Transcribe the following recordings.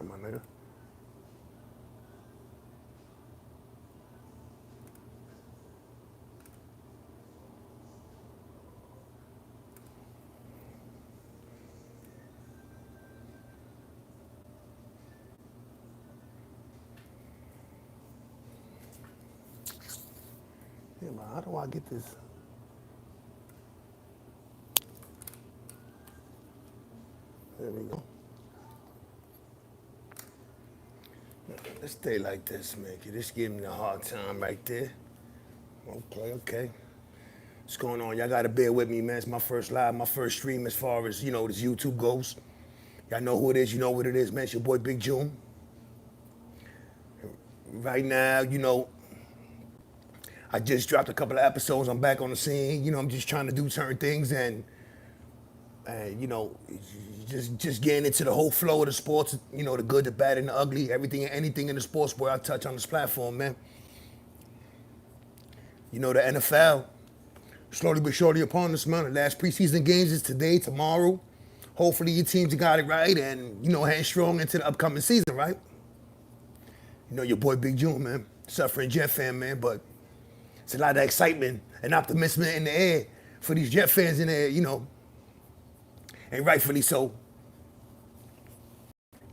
right, my nigga. Yeah, man, how do I get this? There we go. Let's stay like this, man. You just give me a hard time right there. Okay. What's going on? Y'all gotta bear with me, man. It's my first live, my first stream as far as, this YouTube goes. Y'all know who it is, you know what it is, man. It's your boy Big JUN. Right now, I just dropped a couple of episodes. I'm back on the scene. I'm just trying to do certain things and just getting into the whole flow of the sports, the good, the bad, and the ugly, everything and anything in the sports where I touch on this platform, man. The NFL, slowly but surely upon us, man. The last preseason games is today, tomorrow. Hopefully your teams got it right and, heading strong into the upcoming season, right? Your boy Big JUN, man. Suffering Jet fan, man, but it's a lot of excitement and optimism in the air for these Jet fans in there, and rightfully so.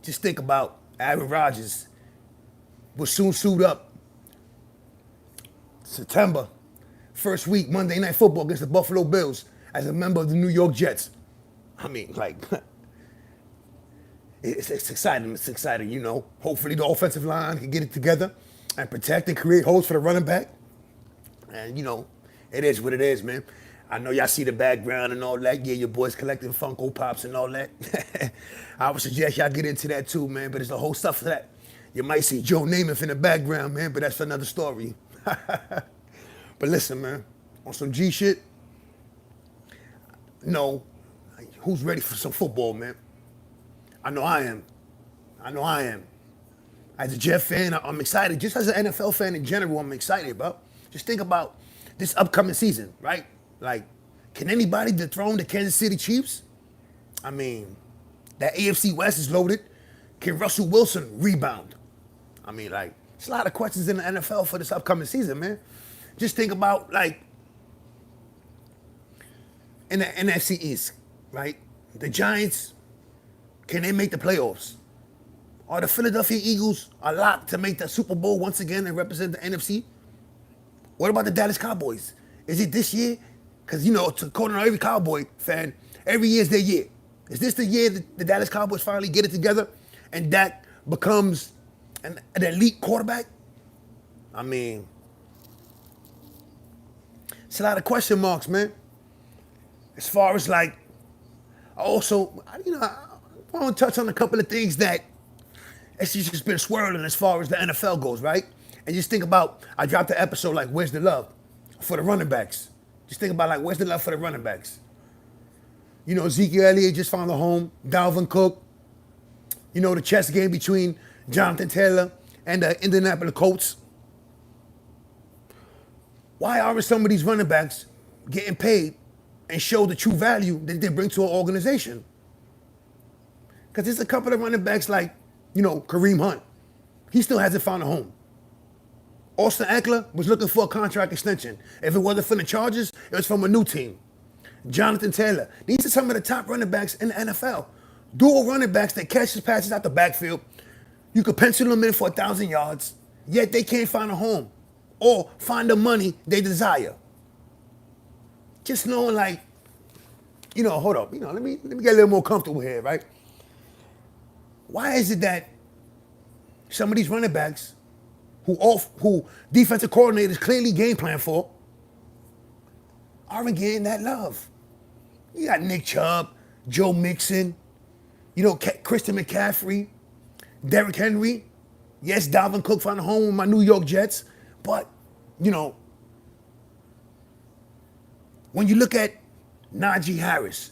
Just think about Aaron Rodgers will soon suit up September, first week, Monday Night Football against the Buffalo Bills as a member of the New York Jets. I mean, it's exciting. It's exciting, Hopefully the offensive line can get it together and protect and create holes for the running back. And, it is what it is, man. I know y'all see the background and all that. Yeah, your boys collecting Funko Pops and all that. I would suggest y'all get into that too, man. But it's the whole stuff for that. You might see Joe Namath in the background, man, but that's for another story. But listen, man, on some G shit, who's ready for some football, man? I know I am. As a Jet fan, I'm excited. Just as an NFL fan in general, I'm excited, bro. Just think about this upcoming season, right? Can anybody dethrone the Kansas City Chiefs? I mean, that AFC West is loaded. Can Russell Wilson rebound? I mean, it's a lot of questions in the NFL for this upcoming season, man. Just think about, in the NFC East, right? The Giants, can they make the playoffs? Are the Philadelphia Eagles a lock to make the Super Bowl once again and represent the NFC? What about the Dallas Cowboys? Is it this year? Because, according to every Cowboy fan, every year is their year. Is this the year that the Dallas Cowboys finally get it together and Dak becomes an elite quarterback? I mean, it's a lot of question marks, man. As far as I want to touch on a couple of things that it's just been swirling as far as the NFL goes, right? And just think about, I dropped the episode where's the love for the running backs? Just think about where's the love for the running backs? Ezekiel Elliott just found a home. Dalvin Cook. The chess game between Jonathan Taylor and the Indianapolis Colts. Why aren't some of these running backs getting paid and show the true value that they bring to an organization? Because there's a couple of running backs Kareem Hunt. He still hasn't found a home. Austin Eckler was looking for a contract extension. If it wasn't from the Chargers, it was from a new team. Jonathan Taylor. These are some of the top running backs in the NFL. Dual running backs that catches passes out the backfield. You could pencil them in for 1,000 yards, yet they can't find a home or find the money they desire. Just knowing hold up, let me get a little more comfortable here, right? Why is it that some of these running backs who defensive coordinators clearly game plan for aren't getting that love? You got Nick Chubb, Joe Mixon, Christian McCaffrey, Derrick Henry. Yes, Dalvin Cook found a home with my New York Jets, but, when you look at Najee Harris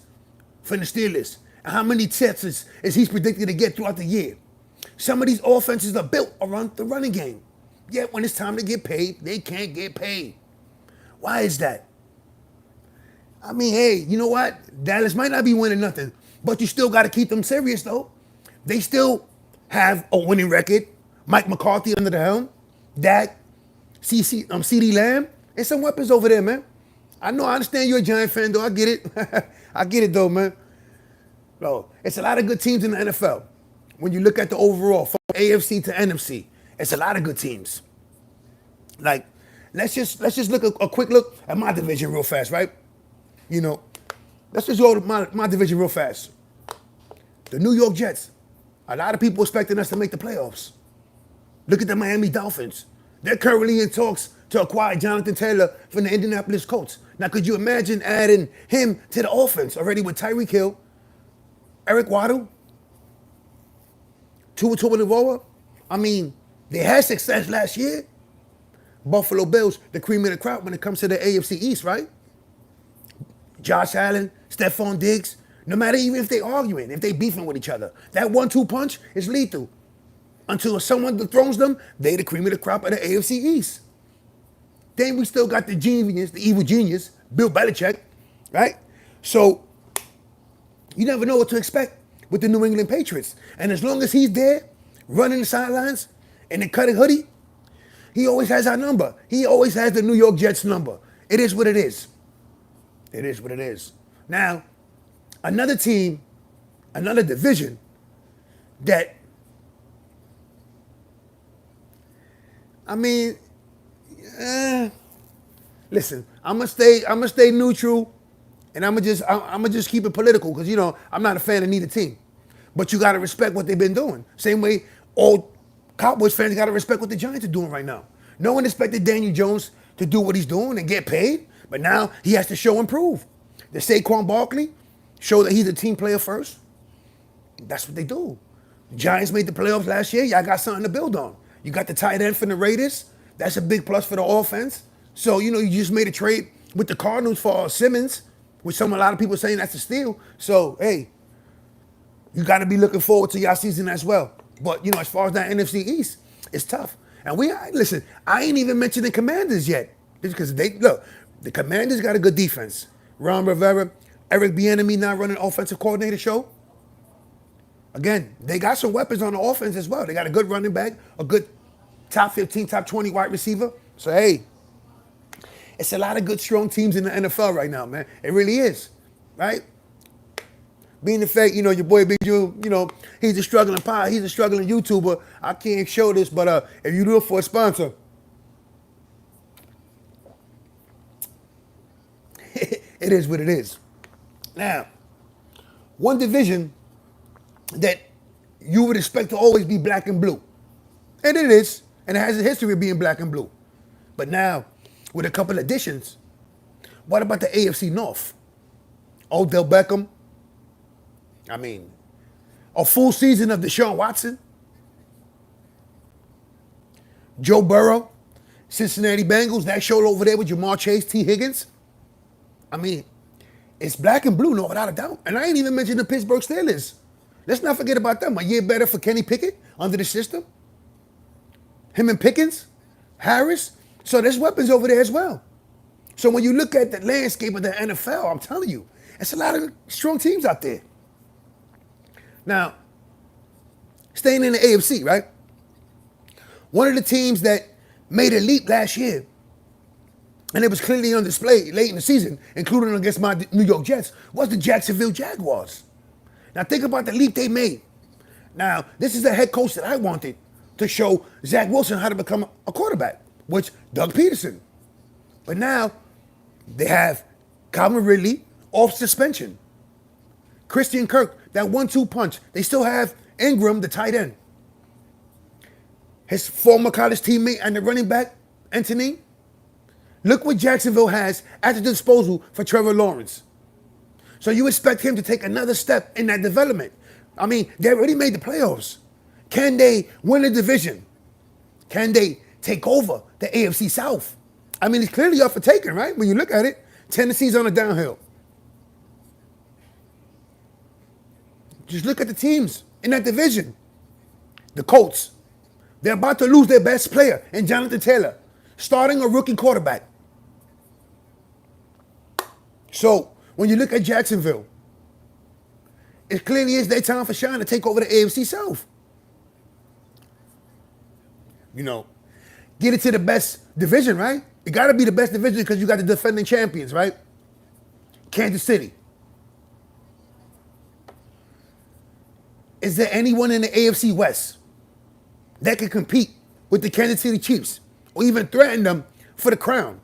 from the Steelers, and how many tips is he's predicted to get throughout the year, some of these offenses are built around the running game. Yet when it's time to get paid, they can't get paid. Why is that? I mean, hey, you know what? Dallas might not be winning nothing, but you still got to keep them serious, though. They still have a winning record. Mike McCarthy under the helm. Dak, CD Lamb, and some weapons over there, man. I know, I understand you're a Giant fan, though. I get it. I get it, though, man. Bro, it's a lot of good teams in the NFL. When you look at the overall, from AFC to NFC, it's a lot of good teams. Like, let's just look a quick look at my division real fast, right? You know, let's just go to my division real fast. The New York Jets. A lot of people expecting us to make the playoffs. Look at the Miami Dolphins. They're currently in talks to acquire Jonathan Taylor from the Indianapolis Colts. Now, could you imagine adding him to the offense already with Tyreek Hill, Eric Waddle, Tua Tagovailoa? I mean, they had success last year. Buffalo Bills, the cream of the crop when it comes to the AFC East, right? Josh Allen, Stephon Diggs, no matter even if they arguing, if they beefing with each other, that 1-2 punch is lethal. Until someone dethrones them, they the cream of the crop of the AFC East. Then we still got the genius, the evil genius, Bill Belichick, right? So you never know what to expect with the New England Patriots. And as long as he's there, running the sidelines in the cutting hoodie, he always has our number. He always has the New York Jets number. It is what it is. It is what it is. Now, another team, another division that, I mean, listen, I'm gonna stay neutral, and I'm gonna just keep it political because I'm not a fan of neither team, but you gotta respect what they've been doing. Same way all Cowboys fans gotta respect what the Giants are doing right now. No one expected Daniel Jones to do what he's doing and get paid, but now he has to show and prove. The Saquon Barkley show that he's a team player first. That's what they do. The Giants made the playoffs last year. Y'all got something to build on. You got the tight end from the Raiders. That's a big plus for the offense. So, you just made a trade with the Cardinals for Simmons, which a lot of people saying that's a steal. So, hey, you got to be looking forward to y'all season as well. But, as far as that NFC East, it's tough. And listen, I ain't even mentioning the Commanders yet. Because the Commanders got a good defense. Ron Rivera, Eric Bieniemy now running offensive coordinator show. Again, they got some weapons on the offense as well. They got a good running back, a good top 15, top 20 wide receiver. So, hey, it's a lot of good, strong teams in the NFL right now, man. It really is, right? Being the fact, your boy Big June, he's a struggling pie. He's a struggling YouTuber. I can't show this, but if you do it for a sponsor, it is what it is. Now, one division that you would expect to always be black and blue. And it is, and it has a history of being black and blue. But now, with a couple additions, what about the AFC North? Odell Beckham. I mean, a full season of Deshaun Watson. Joe Burrow, Cincinnati Bengals, that show over there with Jamar Chase, T. Higgins. I mean, it's black and blue, no, without a doubt. And I ain't even mentioned the Pittsburgh Steelers. Let's not forget about them. A year better for Kenny Pickett under the system. Him and Pickens, Harris. So there's weapons over there as well. So when you look at the landscape of the NFL, I'm telling you, it's a lot of strong teams out there. Now, staying in the AFC, right? One of the teams that made a leap last year, and it was clearly on display late in the season, including against my New York Jets, was the Jacksonville Jaguars. Now think about the leap they made. Now, this is the head coach that I wanted to show Zach Wilson how to become a quarterback, which Doug Peterson. But now they have Calvin Ridley off suspension. Christian Kirk, that 1-2 punch. They still have Ingram, the tight end. His former college teammate and the running back, Anthony. Look what Jacksonville has at the disposal for Trevor Lawrence. So you expect him to take another step in that development. I mean, they already made the playoffs. Can they win the division? Can they take over the AFC South? I mean, it's clearly up for taking, right? When you look at it, Tennessee's on a downhill. Just look at the teams in that division. The Colts, they're about to lose their best player in Jonathan Taylor, starting a rookie quarterback. So when you look at Jacksonville, it clearly is their time for shine to take over the AFC South. you know, get it to the best division, right? It got to be the best division because you got the defending champions, right? Kansas City. Is there anyone in the AFC West that can compete with the Kansas City Chiefs or even threaten them for the crown?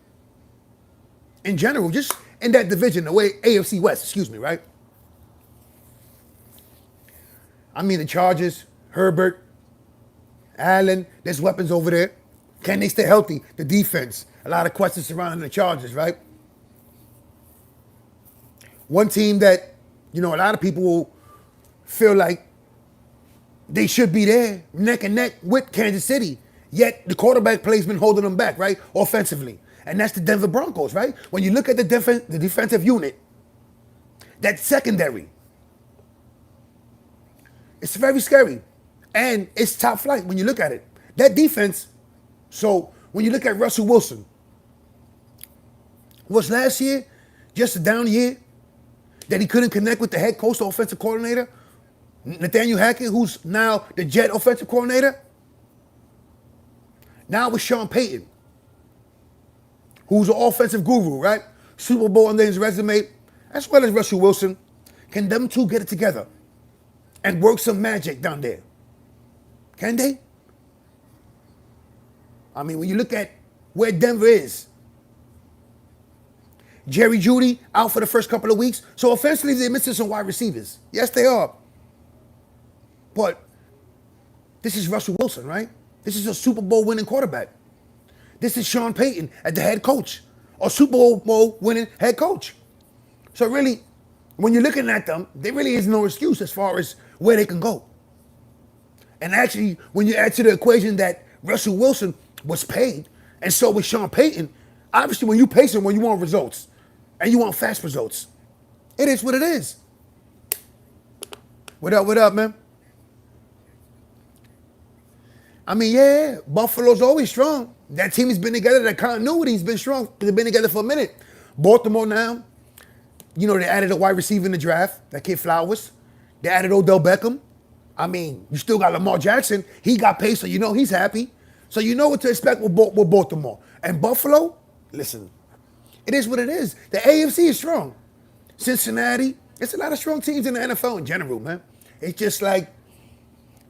In general, just in that division, the way AFC West, excuse me, right? I mean, the Chargers, Herbert, Allen, there's weapons over there. Can they stay healthy? The defense, a lot of questions surrounding the Chargers, right? One team that, a lot of people will feel like they should be there, neck and neck with Kansas City, yet the quarterback play's been holding them back, right, offensively. And that's the Denver Broncos, right? When you look at the defensive unit, that secondary, it's very scary. And it's top flight when you look at it. That defense, so when you look at Russell Wilson, was last year just a down year that he couldn't connect with the head coach, the offensive coordinator, Nathaniel Hackett, who's now the Jet offensive coordinator? Now with Sean Payton, who's an offensive guru, right? Super Bowl under his resume, as well as Russell Wilson. Can them two get it together and work some magic down there? Can they? I mean, when you look at where Denver is, Jerry Jeudy out for the first couple of weeks. So offensively, they're missing some wide receivers. Yes, they are. But this is Russell Wilson, right? This is a Super Bowl winning quarterback. This is Sean Payton as the head coach, a Super Bowl winning head coach. So really, when you're looking at them, there really is no excuse as far as where they can go. And actually, when you add to the equation that Russell Wilson was paid, and so was Sean Payton, obviously when you pay someone, you want results. And you want fast results. It is what it is. What up, man? I mean, yeah, Buffalo's always strong. That team has been together. That continuity's been strong. They've been together for a minute. Baltimore now, they added a wide receiver in the draft, that kid Flowers. They added Odell Beckham. I mean, you still got Lamar Jackson. He got paid, so he's happy. So you know what to expect with Baltimore. And Buffalo, listen, it is what it is. The AFC is strong. Cincinnati, it's a lot of strong teams in the NFL in general, man. It's just like,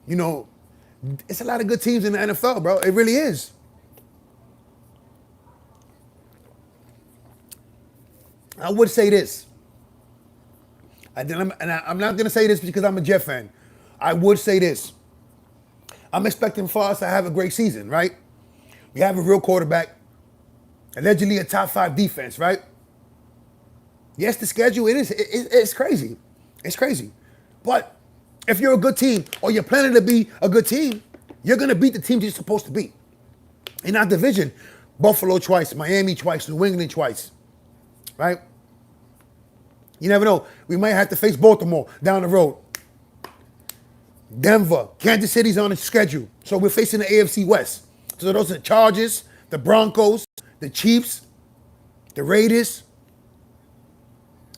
it's a lot of good teams in the NFL, bro. It really is. I would say this. I'm not going to say this because I'm a Jet fan. I would say this. I'm expecting for us to have a great season, right? We have a real quarterback, allegedly a top 5 defense, right? Yes, the schedule, it's crazy. It's crazy. But if you're a good team or you're planning to be a good team, you're going to beat the teams you're supposed to beat. In our division, Buffalo twice, Miami twice, New England twice, right? You never know. We might have to face Baltimore down the road. Denver, Kansas City's on the schedule. So we're facing the AFC West. So those are the Chargers, the Broncos, the Chiefs, the Raiders.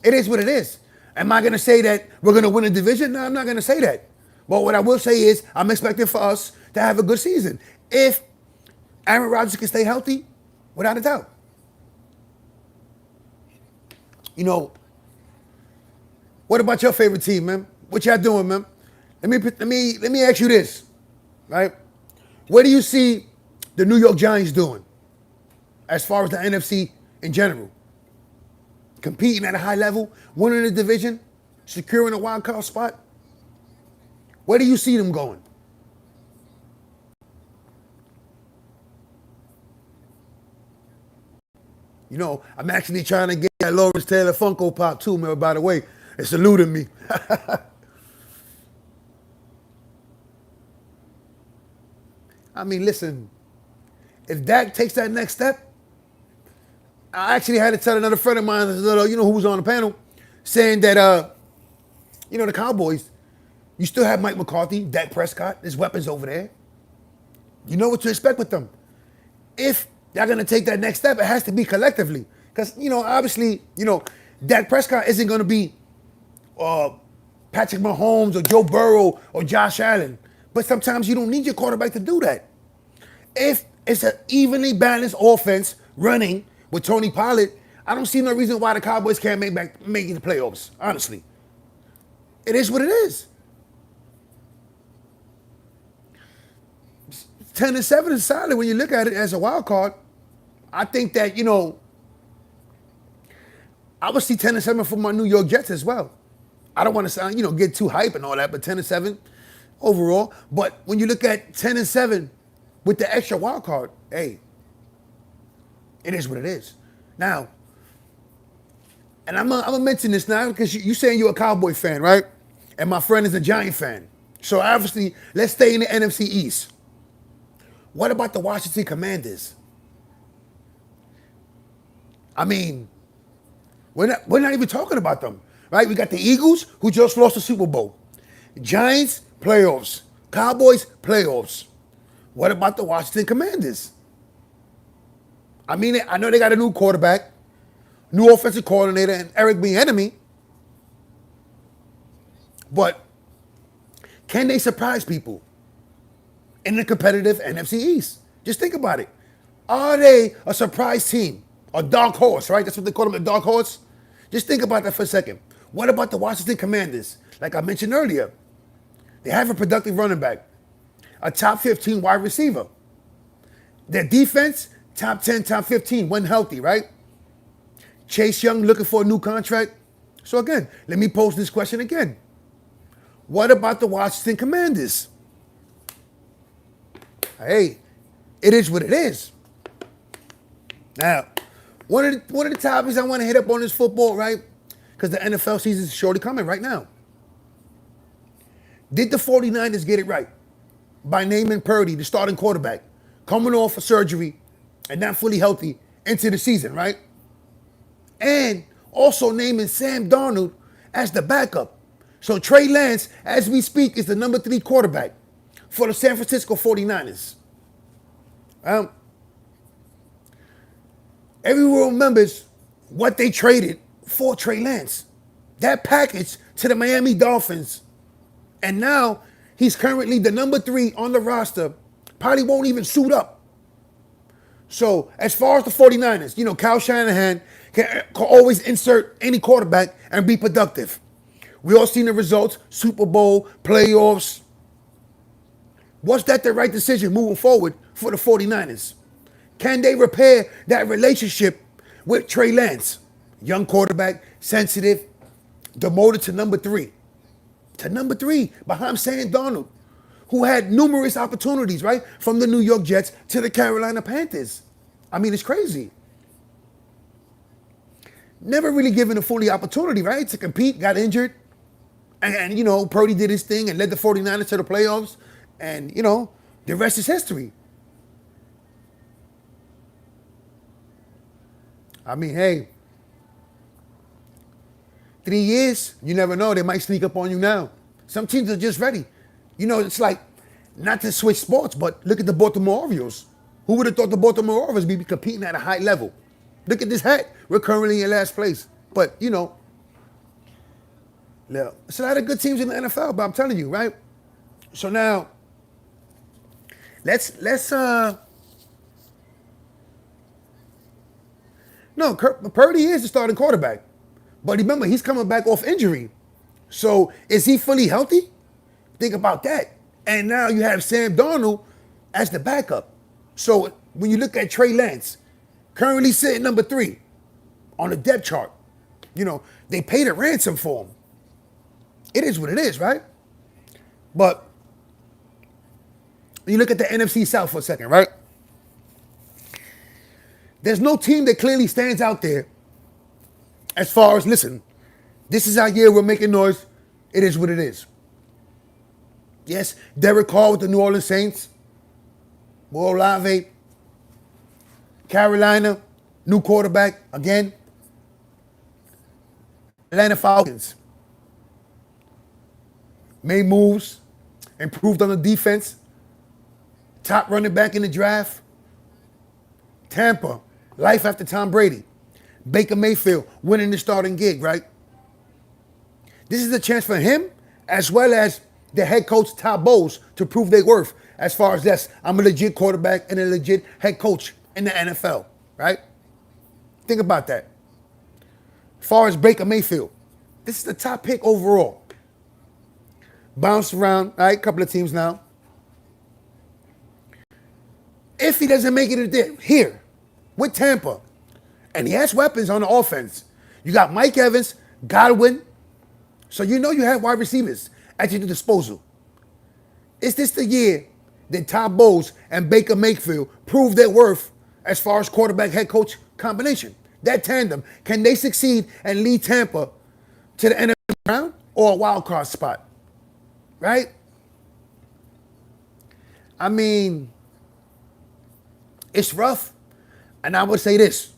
It is what it is. Am I going to say that we're going to win a division? No, I'm not going to say that. But what I will say is I'm expecting for us to have a good season. If Aaron Rodgers can stay healthy, without a doubt. What about your favorite team, man? What y'all doing, man? Let me ask you this, right? What do you see the New York Giants doing as far as the NFC in general? Competing at a high level, winning the division, securing a wild card spot? Where do you see them going? I'm actually trying to get that Lawrence Taylor Funko Pop too, man, by the way. It's eluding me. I mean, listen, if Dak takes that next step, I actually had to tell another friend of mine, who was on the panel, saying that, the Cowboys, you still have Mike McCarthy, Dak Prescott, there's weapons over there. You know what to expect with them. If they're going to take that next step, it has to be collectively. Because, obviously, Dak Prescott isn't going to be Patrick Mahomes or Joe Burrow or Josh Allen. But sometimes you don't need your quarterback to do that. If it's an evenly balanced offense running with Tony Pollard, I don't see no reason why the Cowboys can't make it the playoffs. Honestly, it is what it is. 10-7 is solid when you look at it as a wild card. I think that I would see 10-7 for my New York Jets as well. I don't want to sound get too hype and all that, but 10-7 overall. But when you look at 10-7 with the extra wild card, hey, it is what it is. Now, and I'm gonna mention this now because you saying you're a Cowboy fan, right? And my friend is a Giant fan. So obviously, let's stay in the NFC East. What about the Washington Commanders? I mean, we're not even talking about them, right? We got the Eagles, who just lost the Super Bowl. Giants, playoffs. Cowboys, playoffs. What about the Washington Commanders? I mean, I know they got a new quarterback, new offensive coordinator, and Eric Bieniemy. But can they surprise people in the competitive NFC East? Just think about it. Are they a surprise team? A dark horse, right? That's what they call them, a dark horse. Just think about that for a second. What about the Washington Commanders? Like I mentioned earlier, they have a productive running back, a top 15 wide receiver. Their defense, top 10, top 15, when healthy, right? Chase Young looking for a new contract. So again, let me pose this question again. What about the Washington Commanders? Hey, it is what it is. Now, one of the topics I want to hit up on is football, right? Because the NFL season is surely coming right now. Did the 49ers get it right by naming Purdy the starting quarterback, coming off of surgery and not fully healthy into the season, right? And also naming Sam Darnold as the backup. So Trey Lance, as we speak, is the number 3 quarterback for the San Francisco 49ers. Everyone remembers what they traded for Trey Lance. That package to the Miami Dolphins. And now he's currently the number 3 on the roster. Probably won't even suit up. So as far as the 49ers, Kyle Shanahan can always insert any quarterback and be productive. We all seen the results, Super Bowl, playoffs. Was that the right decision moving forward for the 49ers? Can they repair that relationship with Trey Lance? Young quarterback, sensitive, demoted to number 3. To number 3, behind Sam Darnold, who had numerous opportunities, right? From the New York Jets to the Carolina Panthers. I mean, it's crazy. Never really given a fully opportunity, right? To compete, got injured. And Purdy did his thing and led the 49ers to the playoffs. And, the rest is history. I mean, hey, 3 years, you never know. They might sneak up on you now. Some teams are just ready. It's like, not to switch sports, but look at the Baltimore Orioles. Who would have thought the Baltimore Orioles would be competing at a high level? Look at this hat. We're currently in last place. But, it's a lot of good teams in the NFL, but I'm telling you, right? So now, Purdy is the starting quarterback. But remember, he's coming back off injury. So is he fully healthy? Think about that. And now you have Sam Darnold as the backup. So when you look at Trey Lance, currently sitting number 3 on the depth chart, they paid a ransom for him. It is what it is, right? But you look at the NFC South for a second, right? There's no team that clearly stands out there as far as, listen, this is our year, we're making noise. It is what it is. Yes, Derek Carr with the New Orleans Saints. Will Olave. Carolina, new quarterback again. Atlanta Falcons. Made moves, improved on the defense. Top running back in the draft. Tampa, life after Tom Brady. Baker Mayfield winning the starting gig, right? This is a chance for him as well as the head coach Todd Bowles to prove their worth As far as this, I'm a legit quarterback and a legit head coach in the NFL, right? Think about that. As far as Baker Mayfield, this is the top pick overall. Bounced around, right? Couple of teams now. If he doesn't make it here with Tampa, and he has weapons on the offense, you got Mike Evans, Godwin, so you know you have wide receivers at your disposal. Is this the year that Todd Bowles and Baker Mayfield prove their worth as far as quarterback head coach combination? That tandem, can they succeed and lead Tampa to the NFC round or a wild card spot? Right? I mean, it's rough. And I would say this.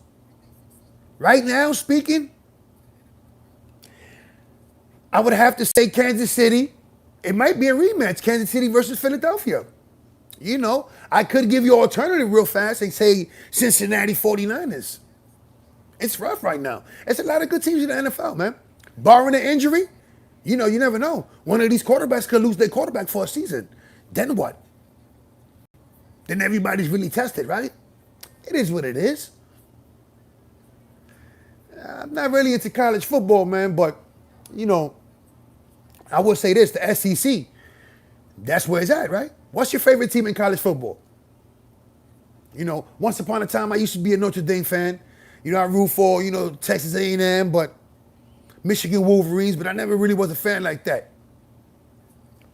Right now, speaking, I would have to say Kansas City. It might be a rematch, Kansas City versus Philadelphia. You know, I could give you an alternative real fast and say Cincinnati 49ers. It's rough right now. It's a lot of good teams in the NFL, man. Barring an injury, you know, you never know. One of these quarterbacks could lose their quarterback for a season. Then what? Then everybody's really tested, right? It is what it is. I'm not really into college football, man, but, you know, I will say this, the SEC, that's where it's at, right? What's your favorite team in college football? You know, once upon a time, I used to be a Notre Dame fan. You know, I root for, you know, Texas A&M, but Michigan Wolverines, but I never really was a fan like that.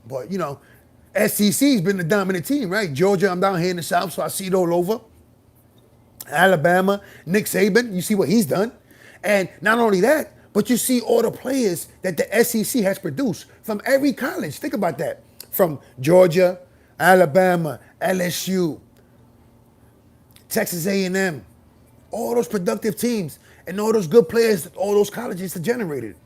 But, you know, SEC's been the dominant team, right? Georgia, I'm down here in the South, so I see it all over. Alabama, Nick Saban, you see what he's done. And not only that, but you see all the players that the SEC has produced from every college. Think about that. From Georgia, Alabama, LSU, Texas A&M, all those productive teams and all those good players that all those colleges have generated.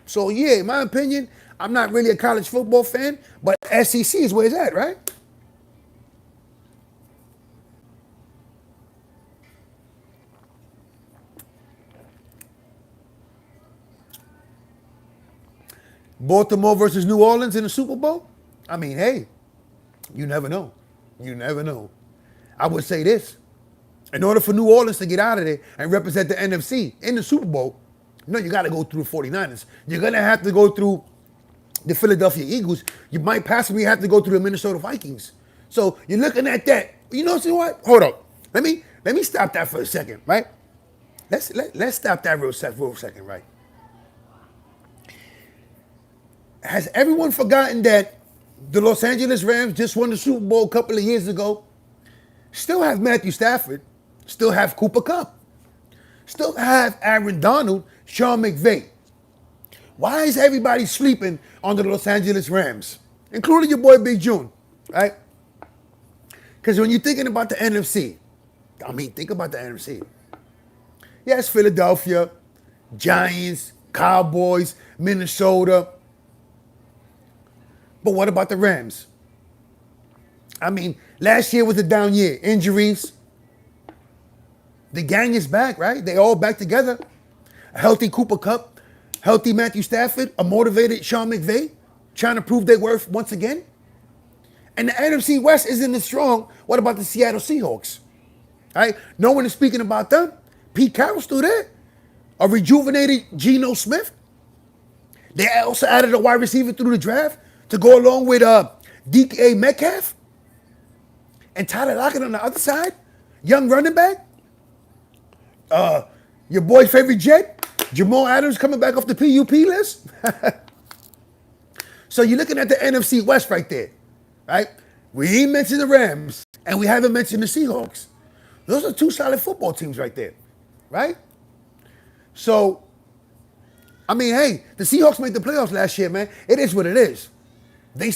So yeah, in my opinion, I'm not really a college football fan, but SEC is where it's at, right? Baltimore versus New Orleans in the Super Bowl? I mean, hey, you never know. You never know. I would say this. In order for New Orleans to get out of there and represent the NFC in the Super Bowl, no, you got to go through the 49ers. You're going to have to go through the Philadelphia Eagles. You might possibly have to go through the Minnesota Vikings. So you're looking at that. You know what? Hold up. Let me stop that for a second, right? Let's stop that real second, right? Has everyone forgotten that the Los Angeles Rams just won the Super Bowl a couple of years ago? Still have Matthew Stafford, still have Cooper Kupp, still have Aaron Donald, Sean McVay. Why is everybody sleeping on the Los Angeles Rams, including your boy Big JUN, right? Because when you're thinking about the NFC, think about the NFC. Yes, Philadelphia, Giants, Cowboys, Minnesota. But what about the Rams? Last year was a down year. Injuries. The gang is back, right? They all back together. A healthy Cooper Kupp, healthy Matthew Stafford, a motivated Sean McVay, trying to prove their worth once again. And the NFC West isn't as strong. What about the Seattle Seahawks? Right? No one is speaking about them. Pete Carroll's still there. A rejuvenated Geno Smith. They also added a wide receiver through the draft to go along with DK Metcalf. And Tyler Lockett on the other side. Young running back. Your boy's favorite Jet. Jamal Adams coming back off the PUP list. So you're looking at the NFC West right there. Right? We ain't mentioned the Rams. And we haven't mentioned the Seahawks. Those are two solid football teams right there. Right? So, hey, the Seahawks made the playoffs last year, man. It is what it is.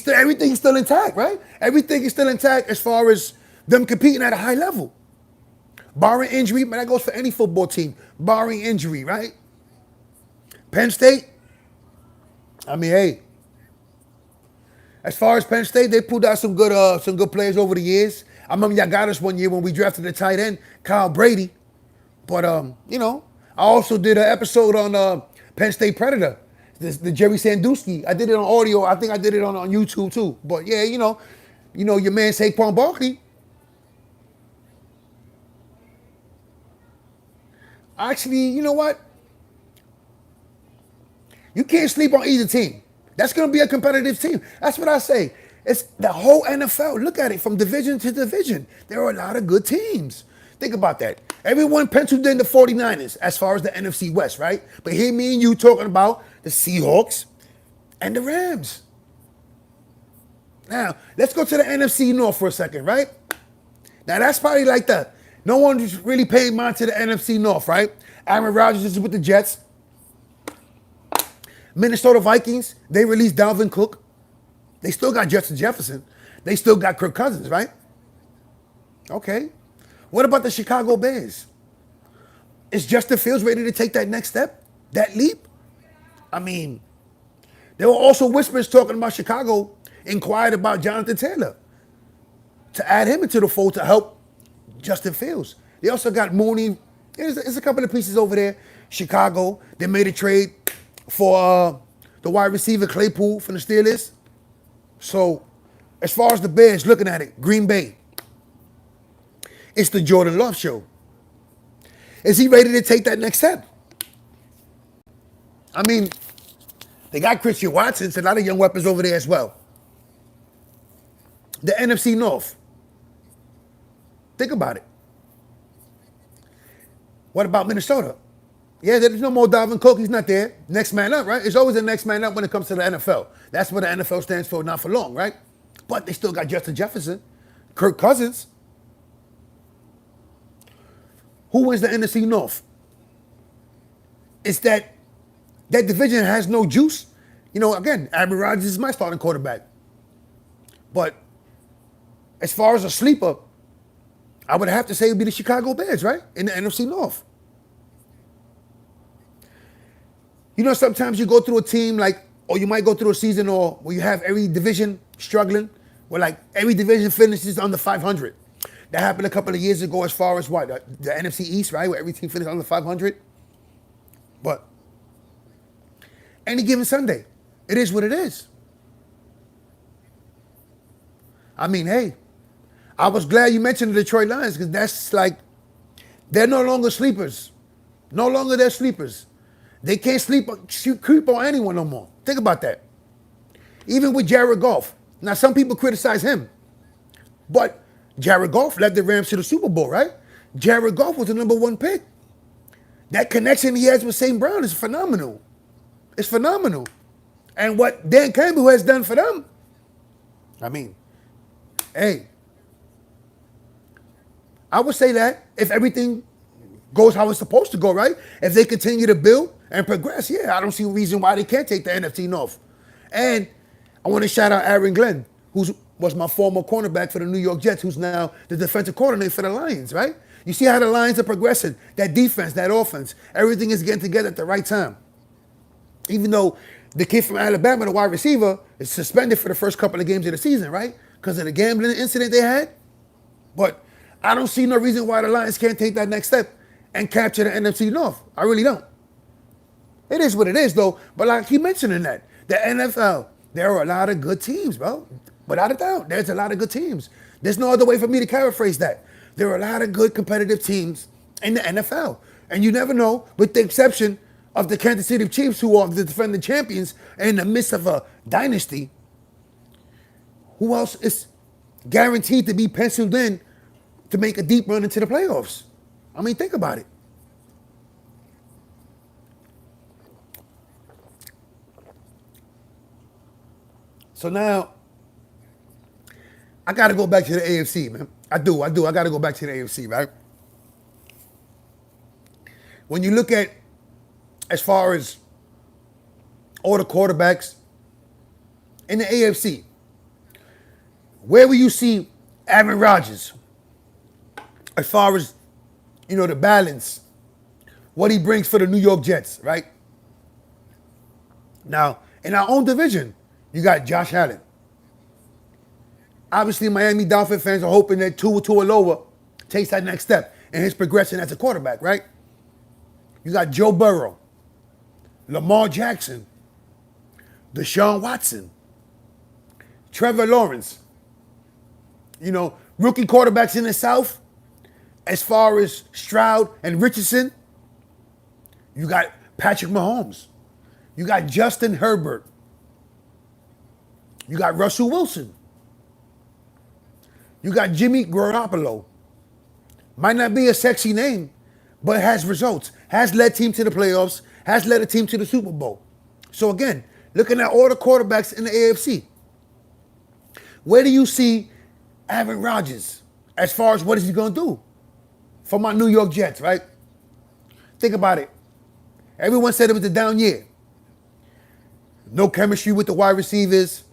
Everything's still intact, right? Everything is still intact as far as them competing at a high level. Barring injury, but that goes for any football team. Barring injury, right? Penn State, hey. As far as Penn State, they pulled out some good players over the years. I remember y'all got us one year when we drafted the tight end, Kyle Brady. But, I also did an episode on Penn State Predator. The Jerry Sandusky. I did it on audio. I think I did it on YouTube too. But yeah, your man Saquon Barkley. Actually, you know what? You can't sleep on either team. That's going to be a competitive team. That's what I say. It's the whole NFL. Look at it from division to division. There are a lot of good teams. Think about that. Everyone penciled in the 49ers as far as the NFC West, right? But here me and you talking about the Seahawks and the Rams. Now, let's go to the NFC North for a second, right? Now, that's probably like no one's really paying mind to the NFC North, right? Aaron Rodgers is with the Jets. Minnesota Vikings, they released Dalvin Cook. They still got Justin Jefferson. They still got Kirk Cousins, right? Okay. What about the Chicago Bears? Is Justin Fields ready to take that next step, that leap? I mean, there were also whispers talking about Chicago inquired about Jonathan Taylor to add him into the fold to help Justin Fields. They also got Mooney. There's a couple of pieces over there. Chicago, they made a trade for the wide receiver Claypool from the Steelers. So, as far as the Bears looking at it, Green Bay, it's the Jordan Love show. Is he ready to take that next step? I mean, they got Christian Watson, so a lot of young weapons over there as well. The NFC North. Think about it. What about Minnesota? Yeah, there's no more Dalvin Cook. He's not there. Next man up, right? It's always the next man up when it comes to the NFL. That's what the NFL stands for, not for long, right? But they still got Justin Jefferson, Kirk Cousins. Who wins the NFC North? It's that division has no juice. Again, Aaron Rodgers is my starting quarterback. But as far as a sleeper, I would have to say it would be the Chicago Bears, right? In the NFC North. Sometimes you go through a team or you might go through a season where you have every division struggling, where every division finishes under 500. That happened a couple of years ago as far as what? The NFC East, right? Where every team finished under 500. But any given Sunday, it is what it is. I mean, hey, I was glad you mentioned the Detroit Lions because that's they're no longer sleepers. No longer they're sleepers. They can't creep on anyone no more. Think about that. Even with Jared Goff. Now, some people criticize him. But Jared Goff led the Rams to the Super Bowl, right? Jared Goff was the number one pick. That connection he has with St. Brown is phenomenal. It's phenomenal. And what Dan Campbell has done for them, I mean, hey, I would say that if everything goes how it's supposed to go, right? If they continue to build and progress, yeah, I don't see a reason why they can't take the NFC North. And I want to shout out Aaron Glenn, who was my former cornerback for the New York Jets, who's now the defensive coordinator for the Lions, right? You see how the Lions are progressing. That defense, that offense, everything is getting together at the right time. Even though the kid from Alabama, the wide receiver, is suspended for the first couple of games of the season, right? Because of the gambling incident they had. But I don't see no reason why the Lions can't take that next step and capture the NFC North. I really don't. It is what it is, though. But I keep mentioning that. The NFL, there are a lot of good teams, bro. Without a doubt, there's a lot of good teams. There's no other way for me to paraphrase that. There are a lot of good competitive teams in the NFL. And you never know, with the exception of the Kansas City Chiefs, who are the defending champions in the midst of a dynasty, who else is guaranteed to be penciled in to make a deep run into the playoffs? I mean, think about it. So now, I got to go back to the AFC, man. I do. I got to go back to the AFC, right? When you look at, as far as all the quarterbacks in the AFC, where will you see Aaron Rodgers as far as, the balance, what he brings for the New York Jets, right? Now, in our own division, you got Josh Allen. Obviously, Miami Dolphin fans are hoping that Tua Tagovailoa takes that next step in his progression as a quarterback, right? You got Joe Burrow, Lamar Jackson, Deshaun Watson, Trevor Lawrence, rookie quarterbacks in the South, as far as Stroud and Richardson, you got Patrick Mahomes. You got Justin Herbert. You got Russell Wilson. You got Jimmy Garoppolo. Might not be a sexy name, but has results. Has led team to the playoffs. Has led a team to the Super Bowl. So again, looking at all the quarterbacks in the AFC, where do you see Aaron Rodgers as far as what is he going to do for my New York Jets, right? Think about it. Everyone said it was a down year. No chemistry with the wide receivers.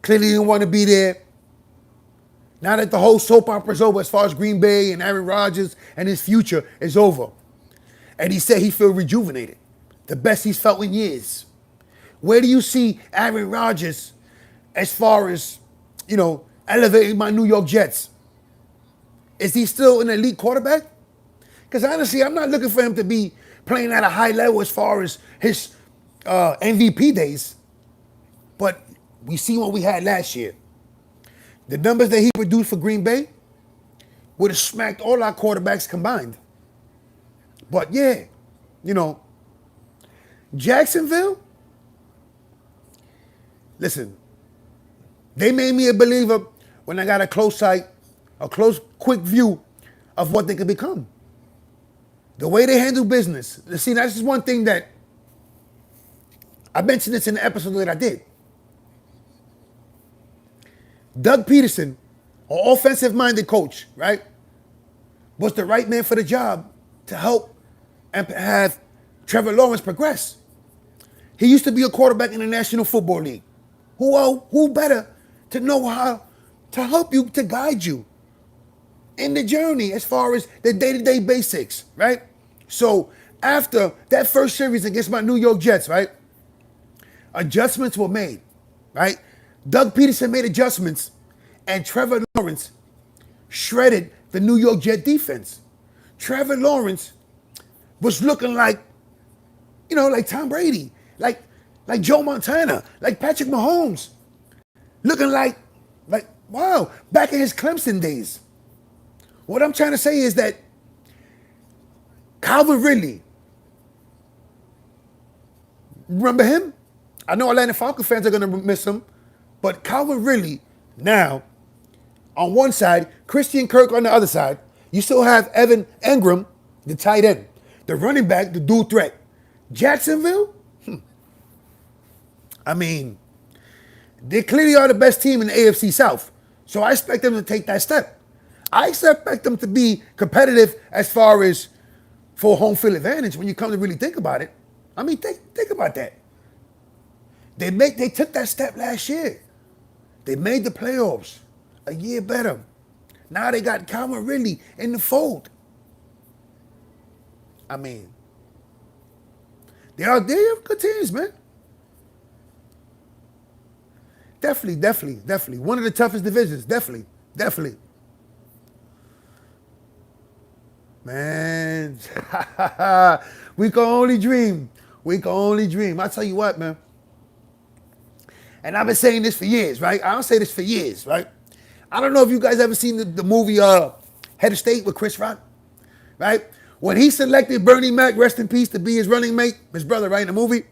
Clearly didn't want to be there. Now that the whole soap opera is over as far as Green Bay and Aaron Rodgers and his future is over. And he said he feels rejuvenated. The best he's felt in years. Where do you see Aaron Rodgers as far as, elevating my New York Jets? Is he still an elite quarterback? Because honestly, I'm not looking for him to be playing at a high level as far as his MVP days. But we see what we had last year. The numbers that he produced for Green Bay would have smacked all our quarterbacks combined. But yeah, Jacksonville, listen, they made me a believer when I got a close quick view of what they could become. The way they handle business. See, that's just one thing that I mentioned this in the episode that I did. Doug Peterson, an offensive-minded coach, right, was the right man for the job to help and have Trevor Lawrence progress. He used to be a quarterback in the National Football League. Who better to know how to help you, to guide you in the journey as far as the day-to-day basics, right? So after that first series against my New York Jets, right, adjustments were made, right? Doug Peterson made adjustments, and Trevor Lawrence shredded the New York Jet defense. Trevor Lawrence was looking like, like Tom Brady, like Joe Montana, like Patrick Mahomes, looking like wow, back in his Clemson days. What I'm trying to say is that Calvin Ridley, remember him? I know Atlanta Falcons fans are going to miss him, but Calvin Ridley now, on one side, Christian Kirk on the other side, you still have Evan Engram, the tight end, the running back, the dual threat. Jacksonville? I mean, they clearly are the best team in the AFC South, so I expect them to take that step. I expect them to be competitive as far as for home field advantage when you come to really think about it. I mean, think about that. They took that step last year. They made the playoffs a year better. Now they got Calvin Ridley in the fold. I mean, they are good teams, man. Definitely. One of the toughest divisions. Definitely. Man, we can only dream. I tell you what, man. And I've been saying this for years, right? I'll say this for years, right? I don't know if you guys ever seen the movie Head of State with Chris Rock, right? When he selected Bernie Mac, rest in peace, to be his running mate, his brother, right, in the movie,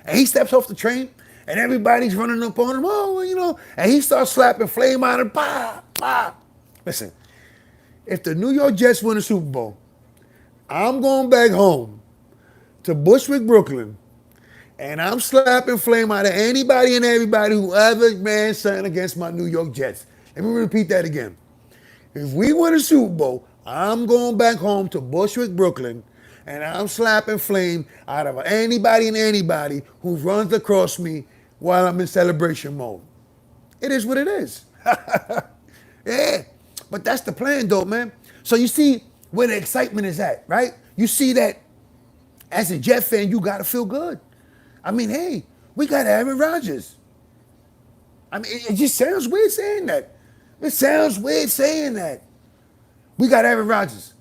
and he steps off the train, and everybody's running up on him, and he starts slapping flame on him, bah. Listen, if the New York Jets win a Super Bowl, I'm going back home to Bushwick, Brooklyn, and I'm slapping flame out of anybody and everybody who ever ran something against my New York Jets. Let me repeat that again. If we win a Super Bowl, I'm going back home to Bushwick, Brooklyn, and I'm slapping flame out of anybody and anybody who runs across me while I'm in celebration mode. It is what it is. Yeah, but that's the plan, though, man. So you see where the excitement is at, right? You see that as a Jet fan, you got to feel good. I mean, hey, we got Aaron Rodgers. I mean, it just sounds weird saying that. We got Aaron Rodgers.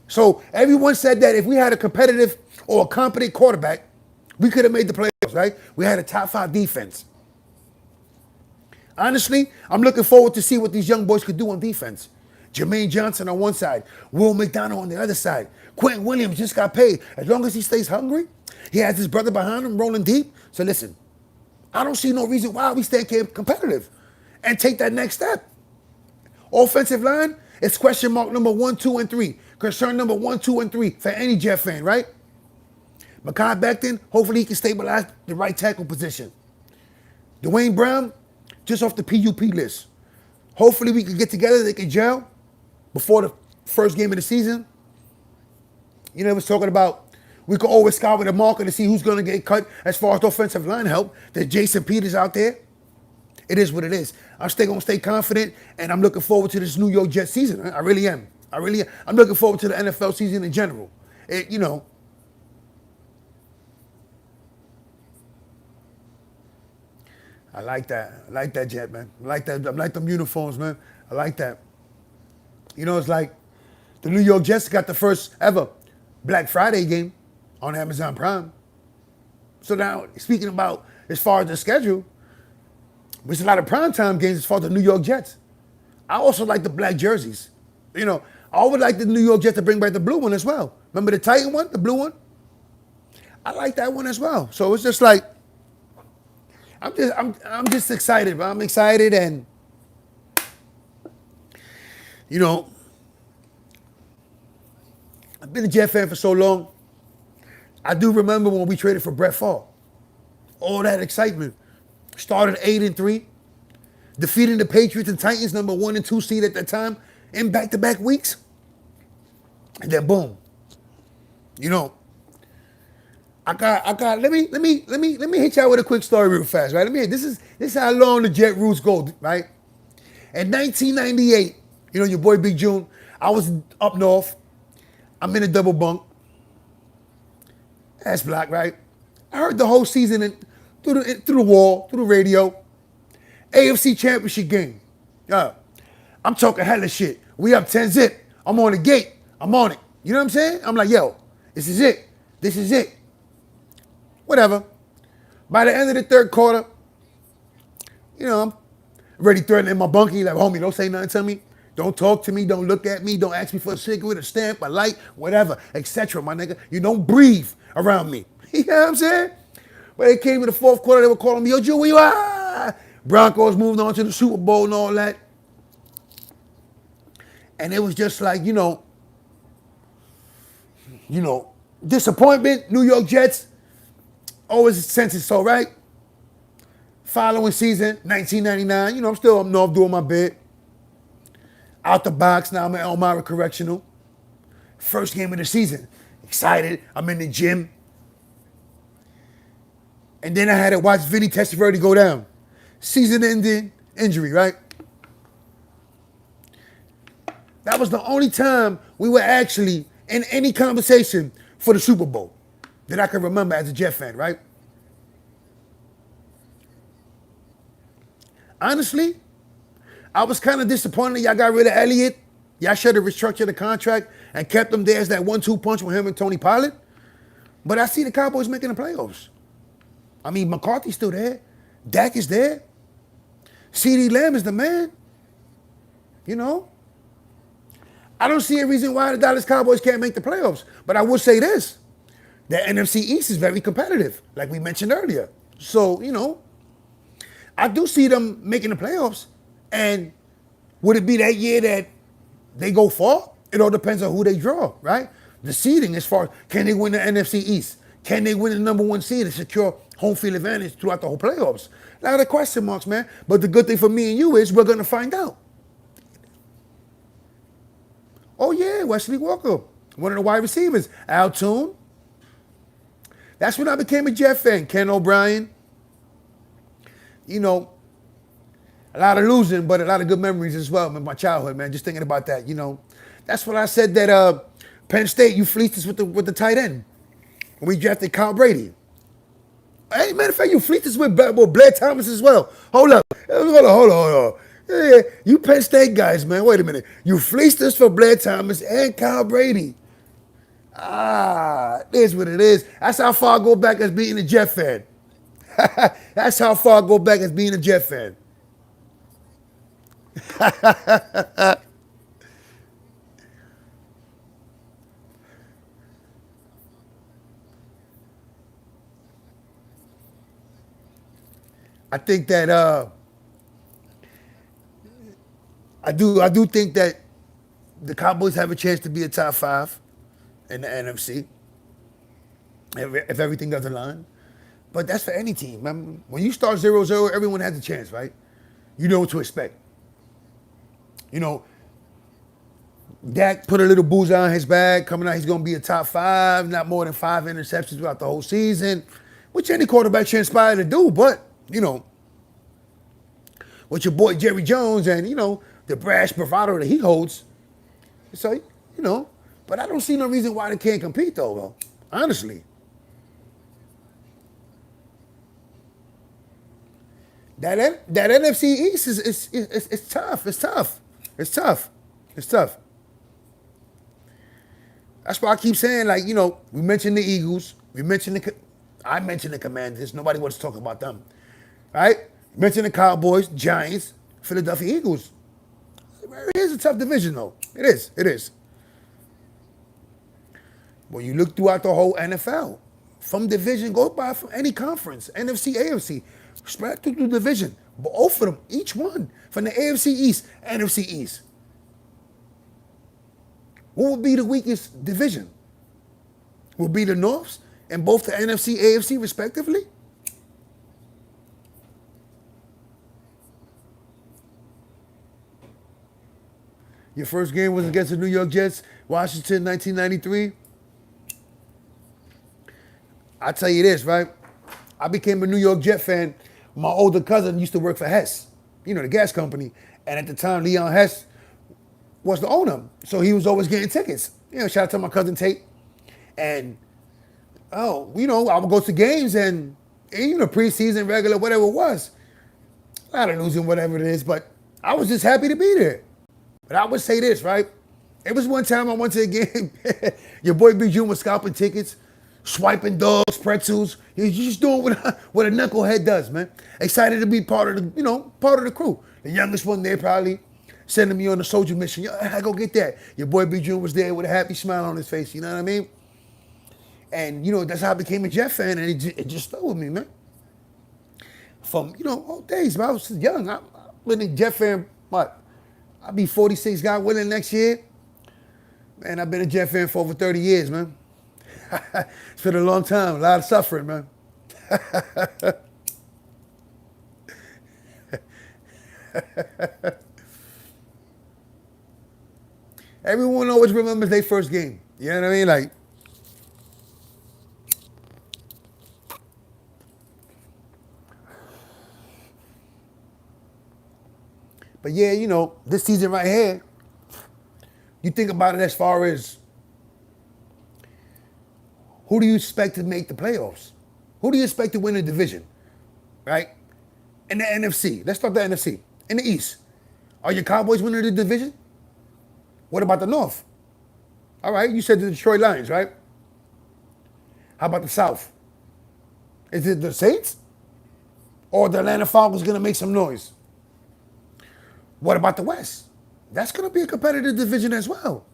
So everyone said that if we had a competitive or a competent quarterback, we could have made the playoffs, right? We had a top 5 defense. Honestly, I'm looking forward to see what these young boys could do on defense. Jermaine Johnson on one side, Will McDonald on the other side. Quentin Williams just got paid. As long as he stays hungry, he has his brother behind him rolling deep. So listen, I don't see no reason why we stay competitive and take that next step. Offensive line, it's question mark number 1, 2, and 3. Concern number 1, 2, and 3 for any Jet fan, right? Mekhi Becton, hopefully he can stabilize the right tackle position. Dwayne Brown, just off the PUP list. Hopefully we can get together, they can gel before the first game of the season. You know, it was talking about we could always scout with a marker to see who's going to get cut as far as the offensive line help. There's Jason Peters out there. It is what it is. I'm still going to stay confident, and I'm looking forward to this New York Jets season. I really am. I really am. I'm looking forward to the NFL season in general. You know, I like that. I like that, Jet, man. I like that. I like them uniforms, man. I like that. You know, it's like the New York Jets got the first ever Black Friday game on Amazon Prime. So now, speaking about as far as the schedule, there's a lot of primetime games as far as the New York Jets. I also like the black jerseys. You know, I would like the New York Jets to bring back the blue one as well. Remember the Titan one, the blue one? I like that one as well. So it's just like, I'm just excited. I'm excited, and you know, I've been a Jet fan for so long. I do remember when we traded for Brett Favre. All that excitement. Started 8-3, defeating the Patriots and Titans, number 1 and 2 seed at that time, in back-to-back weeks. And then boom. You know, let me hit y'all with a quick story real fast, right? This is how long the Jet roots go, right? In 1998, you know, your boy Big June, I was up north. I'm in a double bunk. That's black, right? I heard the whole season through the wall, through the radio. AFC Championship game. I'm talking hella shit. We up 10-zip. I'm on the gate. I'm on it. You know what I'm saying? I'm like, yo, this is it. This is it. Whatever. By the end of the third quarter, you know, I'm already threatening in my bunkie. Like, homie, don't say nothing to me. Don't talk to me. Don't look at me. Don't ask me for a cigarette, a stamp, a light, whatever, etc. My nigga, you don't breathe around me. You know what I'm saying? But they came in the fourth quarter. They were calling me, yo, Joe, where you are? Broncos moved on to the Super Bowl and all that. And it was just like, you know, disappointment. New York Jets, always senses so, right? Following season, 1999, you know, I'm still up north doing my bit. Out the box, now I'm at Elmira Correctional. First game of the season. Excited, I'm in the gym. And then I had to watch Vinny Testaverde go down. Season-ending injury, right? That was the only time we were actually in any conversation for the Super Bowl that I can remember as a Jet fan, right? Honestly, I was kind of disappointed y'all got rid of Elliott. Y'all should have restructured the contract and kept him there as that 1-2 punch with him and Tony Pollard. But I see the Cowboys making the playoffs. I mean, McCarthy's still there. Dak is there. CeeDee Lamb is the man. You know? I don't see a reason why the Dallas Cowboys can't make the playoffs. But I will say this. The NFC East is very competitive, like we mentioned earlier. So, you know, I do see them making the playoffs. And would it be that year that they go far? It all depends on who they draw, right? The seeding as far as, can they win the NFC East? Can they win the number 1 seed and secure home field advantage throughout the whole playoffs? A lot of question marks, man. But the good thing for me and you is we're going to find out. Oh, yeah, Wesley Walker, one of the wide receivers. Al Toon. That's when I became a Jet fan. Ken O'Brien. You know, a lot of losing, but a lot of good memories as well in my childhood, man. Just thinking about that, you know. That's when I said that Penn State, you fleeced us with the tight end. When we drafted Kyle Brady. Hey, matter of fact, you fleeced us with Blair Thomas as well. Hold up. Hold on. Yeah, you Penn State guys, man. Wait a minute. You fleeced us for Blair Thomas and Kyle Brady. It is what it is. That's how far I go back as being a Jet fan. That's how far I go back as being a Jet fan. I think that I do think that the Cowboys have a chance to be a top five in the NFC if everything does align. But that's for any team. Remember, when you start 0-0, everyone has a chance, right? You know what to expect. You know, Dak put a little bullseye on his bag. Coming out, he's going to be a top five, not more than 5 interceptions throughout the whole season, which any quarterback should aspire to do. But, with your boy Jerry Jones and, the brash bravado that he holds, so, but I don't see no reason why they can't compete, though, honestly. That NFC East is tough. It's tough. It's tough. It's tough. That's why I keep saying, like, we mentioned the Eagles. I mentioned the Commanders. Nobody wants to talk about them. Right? Mentioned the Cowboys, Giants, Philadelphia Eagles. It is a tough division, though. It is. It is. When you look throughout the whole NFL, from division, go by from any conference, NFC, AFC, spread through the division. Both of them, each one, from the AFC East, NFC East. What would be the weakest division? Would be the Norths and both the NFC, AFC, respectively? Your first game was against the New York Jets, Washington, 1993. I tell you this, right? I became a New York Jet fan. My older cousin used to work for Hess, the gas company. And at the time, Leon Hess was the owner. So he was always getting tickets. Shout out to my cousin Tate. And, I would go to games and preseason, regular, whatever it was. A lot of losing, whatever it is. But I was just happy to be there. But I would say this, right? It was one time I went to a game. Your boy B. June was scalping tickets, swiping dogs, pretzels. He's just doing what a knucklehead does, man. Excited to be part of the crew. The youngest one there probably sending me on a soldier mission. Yo, I go get that. Your boy B. June was there with a happy smile on his face. You know what I mean? And that's how I became a Jet fan, and it just stuck with me, man. From old days, man. I was young. I've been a Jet fan. What? I'll be 46, God willing, next year. Man, I've been a Jet fan for over 30 years, man. It's been a long time, a lot of suffering, man. Everyone always remembers their first game. You know what I mean? Like, but yeah, this season right here, you think about it as far as who do you expect to make the playoffs? Who do you expect to win the division? Right? In the NFC. Let's start the NFC. In the East. Are your Cowboys winning the division? What about the North? All right, you said the Detroit Lions, right? How about the South? Is it the Saints? Or the Atlanta Falcons going to make some noise? What about the West? That's going to be a competitive division as well.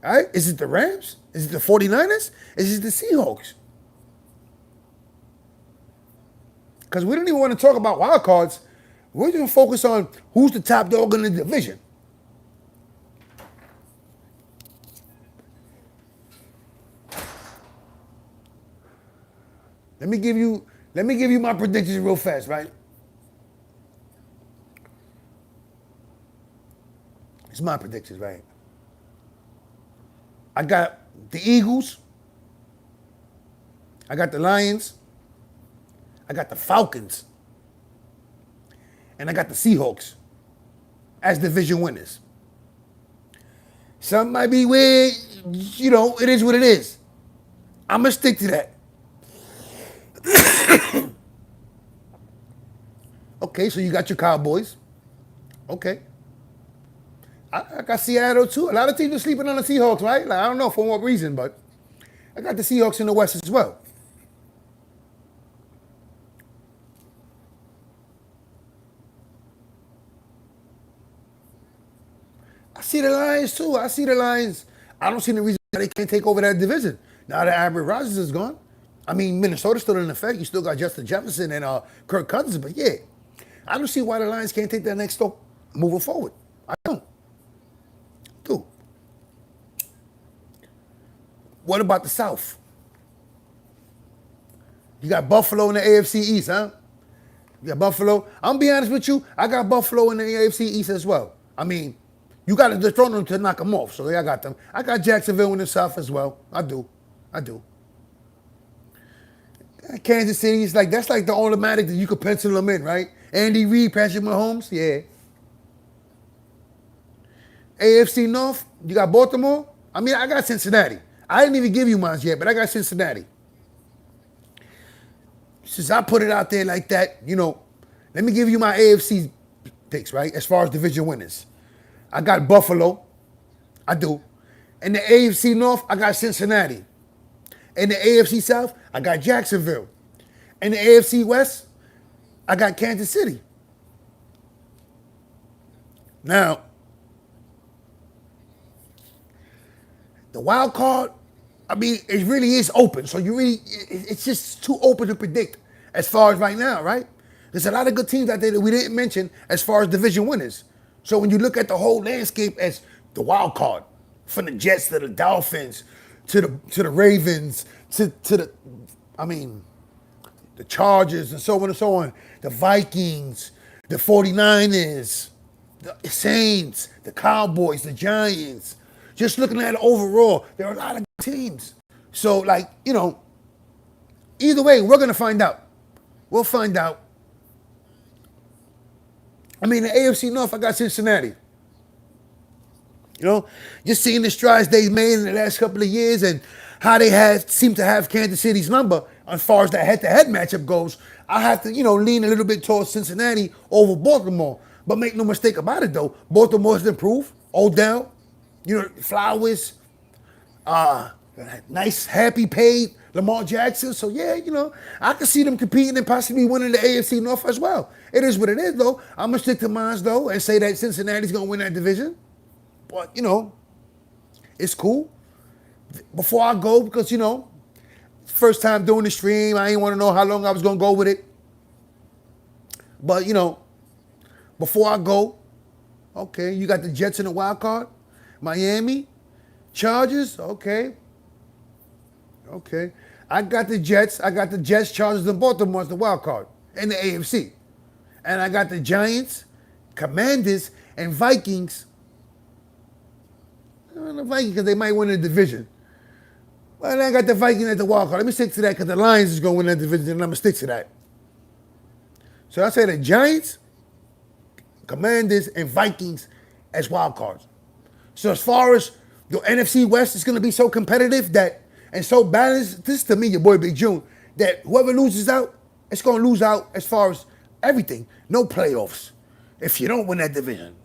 All right? Is it the Rams? Is it the 49ers? Is it the Seahawks? Because we don't even want to talk about wild cards. We're going to focus on who's the top dog in the division. Let me give you my predictions real fast, right? It's my predictions, right? I got the Eagles. I got the Lions. I got the Falcons. And I got the Seahawks as division winners. Some might be weird. It is what it is. I'm going to stick to that. Okay, so you got your Cowboys. Okay. I got Seattle too. A lot of teams are sleeping on the Seahawks, right? Like, I don't know for what reason, but I got the Seahawks in the West as well. see the Lions too. I see the Lions. I don't see the reason why they can't take over that division now that Aaron Rodgers is gone. I mean, Minnesota's still in effect. You still got Justin Jefferson and Kirk Cousins, but yeah, I don't see why the Lions can't take that next step moving forward. I don't. Dude. What about the South? You got Buffalo in the AFC East, huh? You got Buffalo. I'm gonna be honest with you. I got Buffalo in the AFC East as well. I mean, you got to dethrone them to knock them off. So yeah, I got them. I got Jacksonville in the South as well. I do. Kansas City is like, that's like the automatic that you could pencil them in, right? Andy Reid, Patrick Mahomes, yeah. AFC North, you got Baltimore. I mean, I got Cincinnati. I didn't even give you mine yet, but I got Cincinnati. Since I put it out there like that, let me give you my AFC picks, right? As far as division winners. I got Buffalo. I do. In the AFC North, I got Cincinnati. In the AFC South, I got Jacksonville. In the AFC West, I got Kansas City. Now, the wild card, I mean, it really is open. So it's just too open to predict as far as right now, right? There's a lot of good teams out there that we didn't mention as far as division winners. So when you look at the whole landscape as the wild card, from the Jets to the Dolphins, to the Ravens, to the Chargers and so on and so on, the Vikings, the 49ers, the Saints, the Cowboys, the Giants. Just looking at it overall, there are a lot of teams. So, either way, we're going to find out. We'll find out. I mean, the AFC North, I got Cincinnati. Just seeing the strides they've made in the last couple of years and how they seem to have Kansas City's number as far as that head-to-head matchup goes, I have to, lean a little bit towards Cincinnati over Baltimore. But make no mistake about it, though. Baltimore's improved. Odell, Flowers, nice, happy paid Lamar Jackson. So, yeah, I can see them competing and possibly winning the AFC North as well. It is what it is, though. I'm going to stick to mine, though, and say that Cincinnati's going to win that division. But, it's cool. Before I go, because, first time doing the stream, I didn't want to know how long I was going to go with it. But, before I go, okay, you got the Jets in the wild card. Miami, Chargers, okay. I got the Jets, Chargers, and Baltimore as the wild card in the AFC. And I got the Giants, Commanders, and Vikings. The Vikings, because they might win the division. Well, I got the Vikings at the wild card. Let me stick to that because the Lions is going to win that division, and I'm going to stick to that. So I say the Giants, Commanders, and Vikings as wild cards. So as far as the NFC West is going to be so competitive and so balanced, this is to me, your boy Big June, that whoever loses out, it's going to lose out as far as everything. No playoffs if you don't win that division.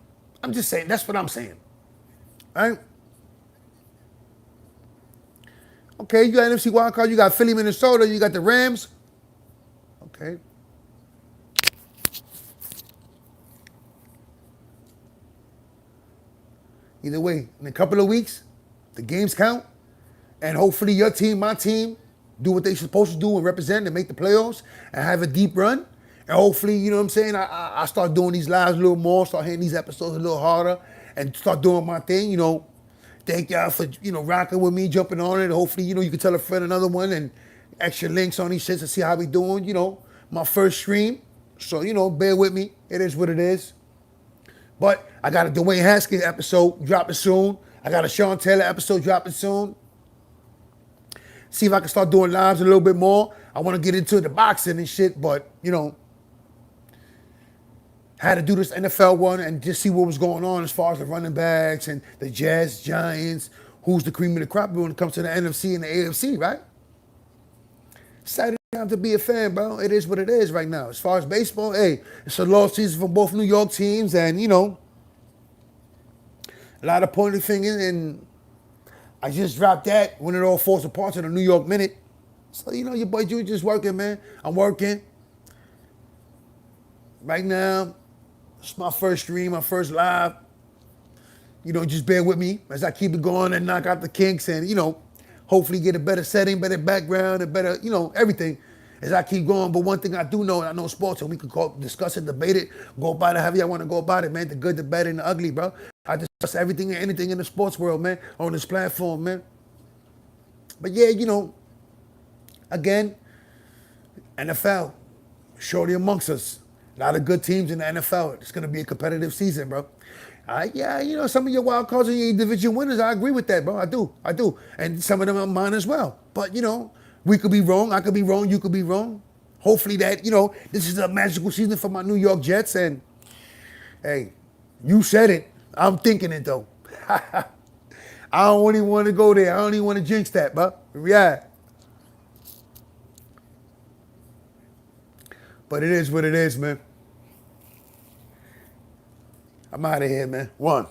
I'm just saying, that's what I'm saying. All right? Okay, you got NFC wildcard, you got Philly, Minnesota, you got the Rams. Okay. Either way, in a couple of weeks, the games count, and hopefully your team, my team, do what they're supposed to do and represent and make the playoffs and have a deep run. And hopefully, you know what I'm saying, I start doing these lives a little more, start hitting these episodes a little harder, and start doing my thing, Thank y'all for, rocking with me, jumping on it. Hopefully, you can tell a friend another one and extra links on these shits to see how we doing, my first stream. So, bear with me. It is what it is. But I got a Dwayne Haskins episode dropping soon. I got a Sean Taylor episode dropping soon. See if I can start doing lives a little bit more. I want to get into the boxing and shit, but, had to do this NFL one and just see what was going on as far as the running backs and the Jets, Giants, who's the cream of the crop when it comes to the NFC and the AFC, right? Excited time to be a fan, bro. It is what it is right now. As far as baseball, hey, it's a lost season for both New York teams and, a lot of pointing fingers, and I just dropped that when it all falls apart to the New York Minute. So, your boy Jude just working, man. I'm working. Right now, it's my first stream, my first live. just bear with me as I keep it going and knock out the kinks and, hopefully get a better setting, better background, and better, everything as I keep going. But one thing I do know, and I know sports, and we could discuss it, debate it, go about it however y'all want to go about it, man. The good, the bad, and the ugly, bro. I discuss everything and anything in the sports world, man, on this platform, man. But yeah, again, NFL, shorty amongst us. A lot of good teams in the NFL. It's going to be a competitive season, bro. Yeah, some of your wild cards and your division winners, I agree with that, bro. I do. And some of them are mine as well. But, we could be wrong. I could be wrong. You could be wrong. Hopefully that, this is a magical season for my New York Jets. And, hey, you said it. I'm thinking it, though. I don't even want to go there. I don't even want to jinx that, bro. Yeah. But it is what it is, man. I'm out of here, man. One.